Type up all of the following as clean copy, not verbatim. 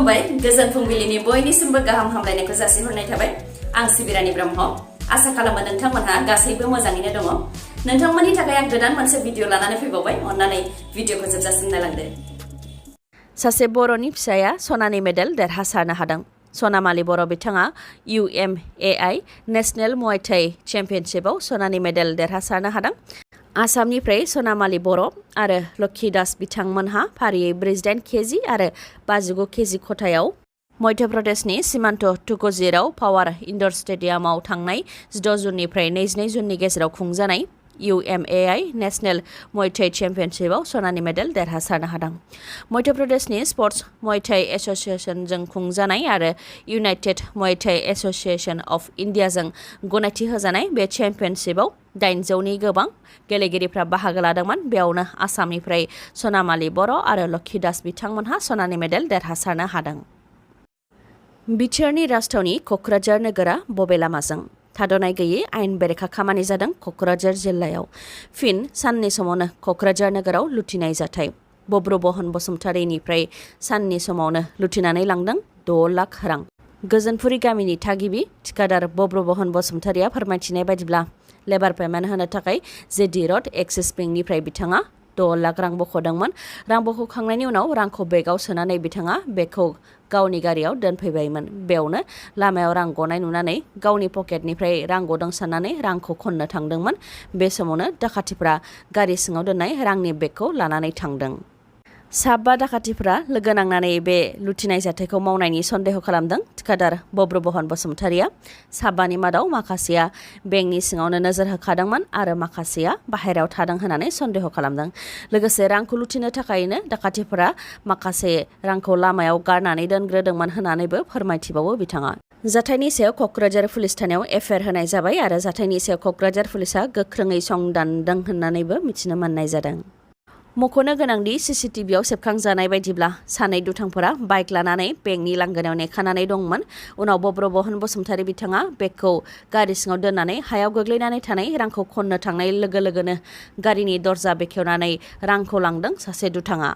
खुलुमबाय गोजोन फुंबिलिनि बयनिसिमबो गाहाम हामलायनायखौ जासिहरनाय थाबाय आं सिबिरानि ब्रह्म आसा खालामो नोंथांमोनहा गासैबो मोजाङैनो दङ नोंथांमोननि थाखाय आं गोदान मोनसे भिडिअ लानानै फैबावबाय अन्नानै भिडिअखौ जोबजासिम नायलांदो सासे बर'नि फिसाया सनानि मेडेल देरहासारनो हादों सनामालि बर' बिथाङा UMAI नेशनेल मुवाइ थाई चेम्पियनशिपआव सनानि मेडेल देरहासारनो हादों आसामनिफ्राय सनामालि बर' आरो लक्ष्मी दास बिथांमोनहा फारियै 48 केजि आरो 55 केजि खथायाव मध्य प्रदेशनि सीमान्त तुक'जिराव पावार इनड'र स्टेडियामाव थांनाय 6 जुननिफ्राय 22 जुननि गेजेराव खुंजानाय UMAI नेशनेल मुवाइ थाई चेम्पियनशिपआव सनानि मेडेल देरहासारनो हादों मध्य प्रदेशनि स्पर्ट्स मुवाइ थाई एस'सिएशनजों खुंजानाय आरो इउनाइटेड मुवाइ थाई एस'सिएशन अफ इन्डियाजों गनायथि होजानाय बे चेम्पियनशिपआव 800नि गोबां गेलेगिरिफ्रा बाहागो लादोंमोन बेयावनो आसामनिफ्राय सनामालि बर' आरो लक्ष्मी दास बिथांमोनहा सनानि मेडेल देरहासारनो हादों बिटिआरनि राजथावनि क'क्राझार नोगोरा बबे लामाजों थाद'नाय गैयै आयेन बेरेखा खामानि जादों क'क्राझार जिल्लायाव फिन साननि समावनो क'क्राझार नोगोराव लुथिनाय जाथाय बब्र बहन बसुमतारीनिफ्राय साननि समावनो लुथिनानै लांदों 6 लाख रां गोजोनपुरि गामिनि थागिबि थिकादार बब्र बहन बसुमतारीया फोरमायथिनाय बायदिब्ला लेबार पेमेन्ट होनो थाखाय जेडि रड एक्सिस बेंकनिफ्राय बिथाङा 6 लाख रां बख'दोंमोन रां बख'खांनायनि उनाव रांखौ बेगाव सोनानै बिथाङा बेगखौ गावनि गारियाव दोनफैबायमोन बेयावनो लामायाव रां गनाय नुनानै गावनि पकेटनिफ्राय रां गदों साननानै रांखौ खननो थांदोंमोन बे समावनो दाखाथिफ्रा गारि सिङाव दोननाय रांनि बेगखौ लानानै थांदों साबा दाखाथिफ्रा लोगो नांनानै बे लुथिनाय जाथायखौ मावनायनि सन्देह खालामदों थिकादार बब्र बहन बसुमतारीया साबानि मादाव माखासेया बेंकनि सिङावनो नोजोर होखादोंमोन आरो माखासेया बाहेरायाव थादों होननानै सन्देह खालामदों लोगोसे रांखौ लुथिनो थाखायनो दाखाथिफोरा माखासे रांखौ लामायाव गारनानै दोनग्रोदोंमोन होननानैबो फोरमायथिबावो बिथाङा जाथायनि सायाव क'क्राझार पुलिस थानायाव एफआइआर होनाय जाबाय आरो जाथायनि सायाव क'क्राझार पुलिसा गोख्रोङै संदानदों होननानैबो मिथिनो मोननाय जादों मख'नो गोनांदि सीसीटीवीआव सेबखांजानाय बायदिब्ला सानै दुथांफोरा बाइक लानानै बेंकनि लांगोनायाव नेखानानै दंमोन उनाव बब्र बहन बसुमतारी बिथाङा बेगखौ गारि सिङाव दोननानै हायाव गोग्लैनानै थानाय रांखौ खननो थांनाय लोगो लोगोनो गारिनि दरजा बेखेवनानै रांखौ लांदों सासे दुथाङा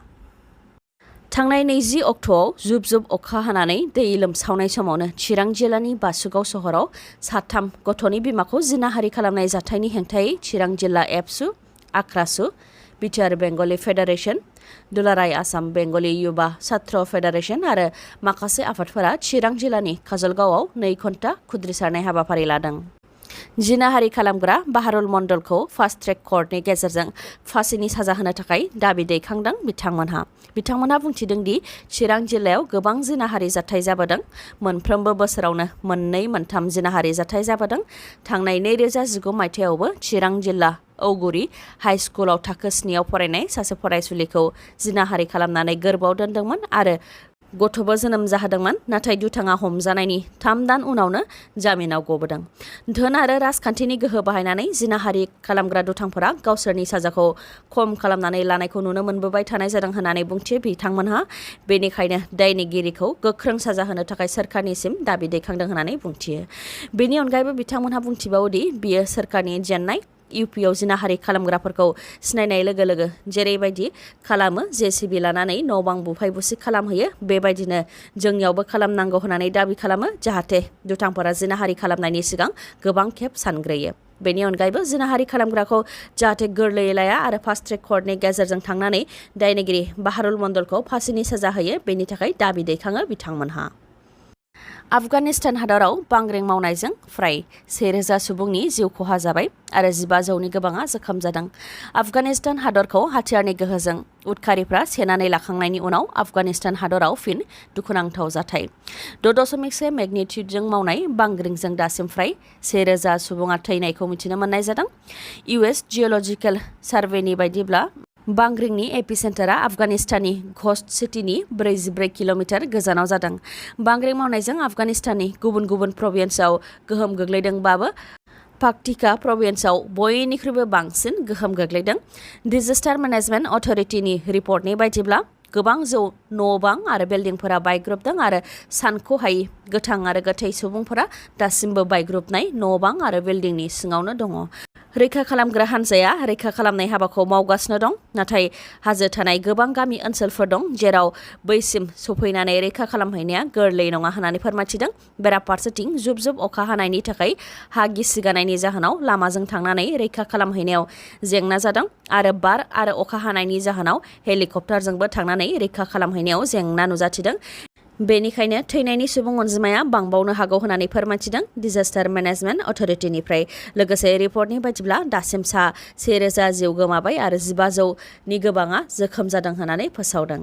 थांनाय 20 अक्ट'आव जुब जुब अखा हानानै दै लोमसावनाय समावनो चिरां जिल्लानि बासुगाव सहराव 3 गथ'नि बिमाखौ जिनाहारि खालामनाय जाथायनि हेंथायै चिरां जिल्ला एबसु आक्रासु बिटिआर बेंगलि फेडारेशन दुलाराय आसाम बेंगलि युवा छात्र फेडारेशन आरो माखासे आफादफोरा चिरां जिल्लानि काजलगावआव 2 घन्टा खुद्रिसारनाय हाबाफारि लादों जिनाहारि खालामग्रा बाहारुल मण्डलखौ फास्ट ट्रेक कर्टनि गेजेरजों फांसिनि साजा होनो थाखाय दाबि दैखांदों बिथांमोनहा बुंथिदों दि चिरां जिल्लायाव गोबां जिनाहारि जाथाय जाबोदों मोनफ्रोमबो बोसोरावनो 2-3 जिनाहारि जाथाय जाबोदों थांनाय 2019 मायथाइयावबो चिरां जिल्ला औगुरि हाइ स्कुलाव थाखो 9आव फरायनाय सासे फरायसुलिखौ जिनाहारि खालामनानै गोरबोआव दोनदोंमोन आरो गथ'बो जोनोम जाहोदोंमोन नाथाय दुथाङा हमजानायनि 3 दान उनावनो जामिनाव गबोदों धोन आरो राजखान्थिनि गोहो बाहायनानै जिनाहारि खालामग्रा दुथांफोरा गावसोरनि साजाखौ खम खालामनानै लानायखौ नुनो मोनबोबाय थानाय जादों होननानै बुंथियो बिथांमोनहा बेनिखायनो दायनिगिरिखौ गोख्रों साजा होनो थाखाय सोरखारनिसिम दाबि दैखांदों होननानै बुंथियो बेनि अनगायैबो बिथांमोनहा बुंथिबावोदि बियो सोरखारनि जेननाय इउपिआव जिनाहारि खालामग्राफोरखौ सिनायनाय लोगो लोगो जेरैबायदि खालामो जेसिबि लानानै न' बां बुफाय बुसि खालामहैयो बेबायदिनो जोंनियावबो खालामनांगौ होननानै दाबि खालामो जाहाथे दुथांफोरा जिनाहारि खालामनायनि सिगां गोबां खेब सानग्रोयो बेनि अनगायैबो जिनाहारि खालामग्राखौ जाहाथे गोरलैयै लाया आरो फास्ट ट्रेक कर्टनि गेजेरजों थांनानै दायनिगिरि बाहारुल मण्डलखौ फांसिनि साजा होयो बेनि थाखाय दाबि दैखाङो बिथांमोनहा आफगानिस्तान हादराव बांग्रिं मावनायजों फ्राय 1000 सुबुंनि जिउ खहा जाबाय आरो 1500नि गोबाङा जोखोम जादों आफगानिस्तान हादरखौ हाथियारनि गोहोजों उदखारिफ्रा सेनानै लाखांनायनि उनाव आफगानिस्तान हादराव फिन दुखुनांथाव जाथाय 6.1 मेगनिट्युडजों मावनाय बांग्रिंजों दासिम फ्राय 1000 सुबुङा थैनायखौ मिथिनो मोननाय जादों US जिअलजिकेल सार्भेनि बायदिब्ला बांग्रिंनि एपिसेन्टारा आफगानिस्ताननि घस्ट सिटीनि 44 किल'मिटार गोजानाव जादों बांग्रिं मावनायजों आफगानिस्ताननि गुबुन गुबुन प्रभिन्सआव गोहोम गोग्लैदोंबाबो पाक्तिका प्रभिन्सआव बयनिख्रुइबो बांसिन गोहोम गोग्लैदों डिजास्टार मेनेजमेन्ट अथ'रिटिनि रिपर्टनि बायदिब्ला गोबां न' बां आरो बिल्डिंफोरा बायग्रबदों आरो सानख'हायि गोथां आरो गोथै सुबुंफोरा दासिमबो बायग्रबनाय न' बां आरो बिल्डिंनि सिङावनो दङ रैखा खालामग्रा हान्जाया रैखा खालामनाय हाबाखौ मावगासिनो दं नाथाय हाजो थानाय गोबां गामि ओनसोलफोर दं जेराव बैसिम सफैनानै रैखा खालामहैनाया गोरलै नङा होननानै फोरमायथिदों बेराफारसेथिं जुब जुब अखा हानायनि थाखाय हा गिसिगानायनि जाहोनाव लामाजों थांनानै रैखा खालामहैनायाव जेंना जादों आरो बार आरो अखा हानायनि जाहोनाव हेलिकप्टारजोंबो थांनानै रैखा खालामहैनायाव जेंना नुजाथिदों बेनिखायनो थैनायनि सुबुं अनजिमाया बांबावनो हागौ होननानै फोरमायथिदों डिजास्टार मेनेजमेन्ट अथरिटिनिफ्राय लोगोसे रिपर्टनि बायदिब्ला दासिम सा 1000 जिउ गोमाबाय आरो 1500नि गोबाङा जोखोम जादों होननानै फोसावदों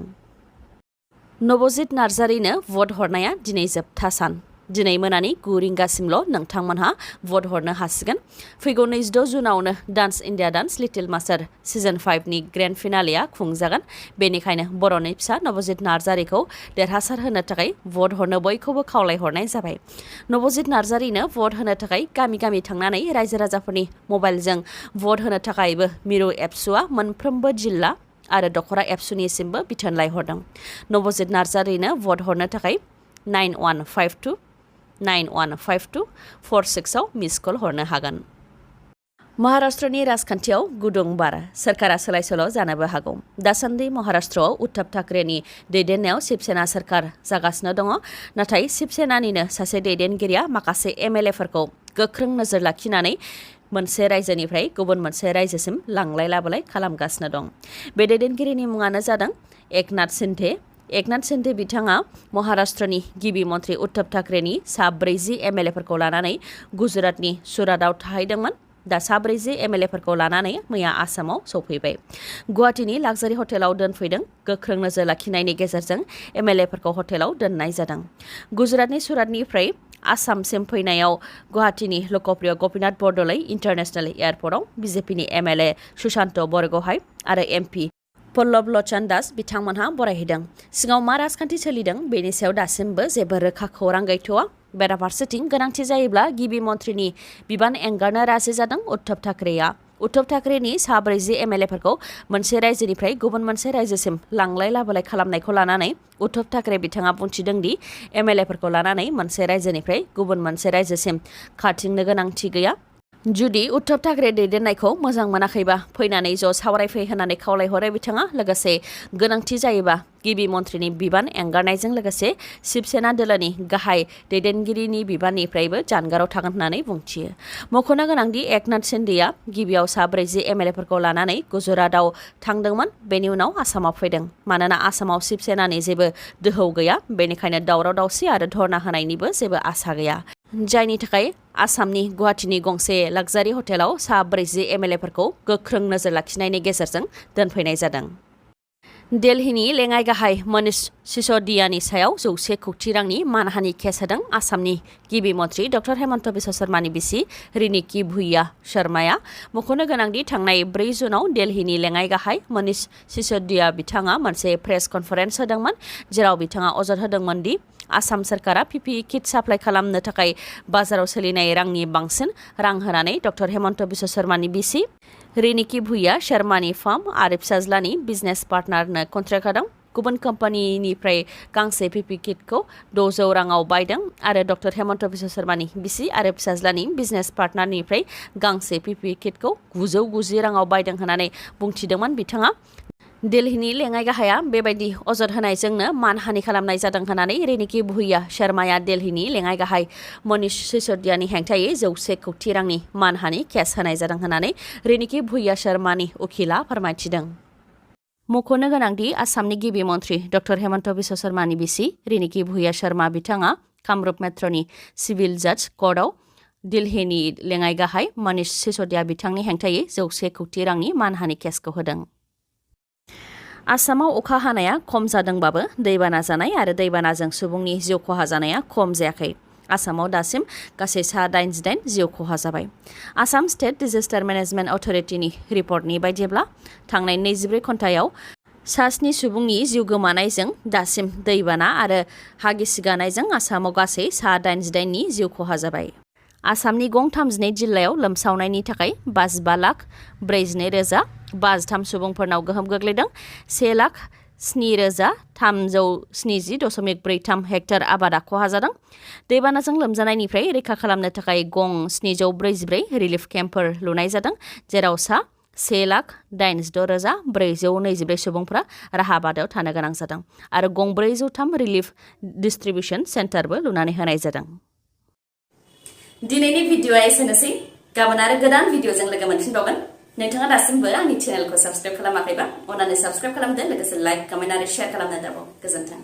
नबजित नार्जारिनो भट हरनाया दिनै जोबथा सान दिनै मोनानि 9 रिंगासिमल' नोंथांमोनहा भट हरनो हासिगोन फैगौ 26 जुनावनो dance India dance little master season 5 नि ग्रेन्ड फिनालेआ खुंजागोन बेनिखायनो बर'नि फिसा नबजित नार्जारिखौ देरहासार होनो थाखाय भट हरनो बयखौबो खावलायहरनाय जाबाय नबजित नार्जारिनो भट होनो थाखाय गामि गामि थांनानै रायजो राजाफोरनि मबाइलजों भट होनो थाखायबो मिरु एबसुआ मोनफ्रोमबो जिल्ला आरो दखरा एबसुनिसिमबो बिथोन लायहरदों नबजित नार्जारिनो भट हरनो थाखाय 9152 आव मिस कल हरनो हागोन महाराष्ट्रनि राजखान्थियाव गुदुं बार सोरखारा सोलाय-सोल' जानोबो हागौ दासान्दि महाराष्ट्रआव उद्धव ठाकरेनि दैदेननायाव शिवसेना सोरखार जागासिनो दङ नाथाय शिवसेनानिनो सासे दैदेनगिरिया माखासे MLA फोरखौ गोख्रों नोजोर लाखिनानै मोनसे रायजोनिफ्राय गुबुन मोनसे रायजोसिम लांलाय लाबोलाय खालामगासिनो दं बे दैदेनगिरिनि मुङानो जादों एकनाथ शिन्दे बिथाङा महाराष्ट्रनि गिबि मन्त्रि उद्धव ठाकरेनि सा 40 MLA-फोरखौ लानानै गुजरातनि सुरातआव थाहैदोंमोन दा सा 40 MLA-फोरखौ लानानै मैया आसामाव सौफैबाय गुवाहाटीनि लाक्जारि हटेलाव दोनफैदों गोख्रों नोजोर लाखिनायनि गेजेरजों MLA-फोरखौ हटेलाव दोननाय जादों गुजरातनि सुरातनिफ्राय आसामसिम फैनायाव गुवाहाटीनि लकप्रिय गपिनाथ बरदलै इन्टारनेशनेल एयारपर्टआव बिजेपिनि MLA सुशान्त बरग'हाइ आरो MP पल्लव लचन दास बिथांमोनहा बरायहैदों सिगाङाव मा राजखान्थि सोलिदों बेनि सायाव दासिमबो जेबो रोखा खौरां गैथ'वा बेराफारसेथिं गोनांथि जायोब्ला गिबि मन्थ्रिनि बिबान एंगारनो राजि जादों उद्धव ठाकरेनि सा 40 MLA-फोरखौ मोनसे रायजोनिफ्राय गुबुन मोनसे रायजोसिम लांलाय लाबोलाय खालामनायखौ लानानै उद्धव ठाकरे बिथाङा बुंथिदों दि MLA-फोरखौ लानानै मोनसे रायजोनिफ्राय गुबुन मोनसे रायजोसिम खारथिंनो गोनांथि गैया जुदि उद्धव ठाकरे दैदेननायखौ मोजां मोनाखैबा फैनानै ज' सावरायफै होननानै खावलायहरो बिथाङा लोगोसे गोनांथि जायोबा गिबि मन्थ्रिनि बिबान एंगारनायजों लोगोसे शिवसेना दोलोनि गाहाय दैदेनगिरिनि बिबाननिफ्रायबो जानगाराव थागोन होननानै बुंथियो मख'नो गोनांदि एकनाथ शिन्देआ गिबियाव सा 40 MLA-फोरखौ लानानै गुजरातआव थांदोंमोन बेनि उनाव आसामाव फैदों मानोना आसामाव शिवसेनानि जेबो दोहौ गैया बेनिखायनो दावराव दावसि आरो धर्ना होनायनिबो जेबो आसा गैया जायनि थाखाय आसामनि गुवाहाटीनि गंसे लाक्जारि हटेलाव सा 40 MLA-फोरखौ गोख्रों नोजोर लाखिनायनि गेजेरजों दोनफैनाय जादों दिल्लीनि लेङाइ गाहाय मनीष सिसोदियानि सायाव 100 कौटि रांनि मानहानि केस होदों आसामनि गिबि मन्थ्रि डक्टर हेमन्त बिश्व शर्मानि बिसि रिनिकी भुइया शर्माया मख'नो गोनांदि थांनाय 4 जुनाव दिल्लीनि लेङाइ गाहाय मनीष सिसोदिया बिथाङा मोनसे प्रेस कनफारेन्स होदोंमोन जेराव बिथाङा अजद होदोंमोन दि आसाम सोरखारा PPE किट साप्लाइ खालामनो थाखाय बाजाराव सोलिनाय रांनि बांसिन रां होनानै डक्टर हेमन्त बिश्व शर्मानि बिसि रिनिकी भुइया शर्मानि फार्म आरो फिसाज्लानि बिजनेस पार्टनारनो कन्ट्रेक्ट होदों गुबुन कम्पानिनिफ्राय गांसे PPE किटखौ 600 राङाव बायदों आरो डक्टर हेमन्त बिश्व शर्मानि बिसि आरो फिसाज्लानि बिजनेस पार्टनारनिफ्राय गांसे PPE किटखौ 990 राङाव बायदों होननानै बुंथिदोंमोन बिथाङा दिल्लीनि लेङाइ गाहाया बेबायदि अजद होनायजोंनो मानहानि खालामनाय जादों होननानै रिनिकी भुइया शर्माया दिल्लीनि लेङाइ गाहाय मनीष सिसोदियानि हेंथायै 100 कौटि रांनि मानहानि केस होनाय जादों होननानै रिनिकी भुइया शर्मानि उखिला फोरमायथिदों मख'नो गोनांदि आसामनि गिबि मन्थ्रि डक्टर हेमन्त बिश्व शर्मानि बिसि रिनिकी भुइया शर्मा बिथाङा कामरुप मेट्र'नि सिभिल जाज कर्टआव दिल्लीनि लेङाइ गाहाय मनीष सिसोदिया बिथांनि हेंथायै 100 कौटि रांनि मानहानि केसखौ होदों आसामाव अखा हानाया खम जादोंबाबो दैबाना जानाय आरो दैबानाजों सुबुंनि जिउ खहा जानाया खम जायाखै आसामाव दासिम गासै सा 88 जिउ खहा जाबाय आसाम स्टेट डिजास्टार मेनेजमेन्ट अथरिटिनि रिपर्टनि बायदिब्ला थांनाय 24 घन्टायाव सा 7 सुबुंनि जिउ गोमानायजों दासिम दैबाना आरो हा गिसिगानायजों आसामाव गासै सा 88 नि जिउ खहा जाबाय आसामनि गं 32 जिल्लायाव लोमसावनायनि थाखाय 55,42,053 सुबुंफोरनाव गोहोम गोग्लैदों 1,00,000 7,370.43 हेक्टर आबादा खहा जादों। दैबानाजों लोमजानायनिफ्राय रैखा खालामनो थाखाय गं 744 रिलिफ केम्पफोर लुनाय जादों, जेराव सा 1,86,424 सुबुंफोरा राहा बादायाव थानो गोनां जादों आरो गं 403 रिलिफ डिस्ट्रिबिउसन सेन्टारबो लुनानै होनाय जादों। दिनैनि भिडिअ'आ एसेनोसै। गाबोन आरो गोदान भिडिअ'जों लोगो मोनफिनबावगोन। नोंथाङा दासिमबो आंनि चेनेलखौ साबस्क्राइब खालामाखैबा अन्नानै साबस्क्राइब खालामदो, लोगोसे लाइक, कमेन्ट आरो शेयार खालामनो दाबाव। गोजोन्थों।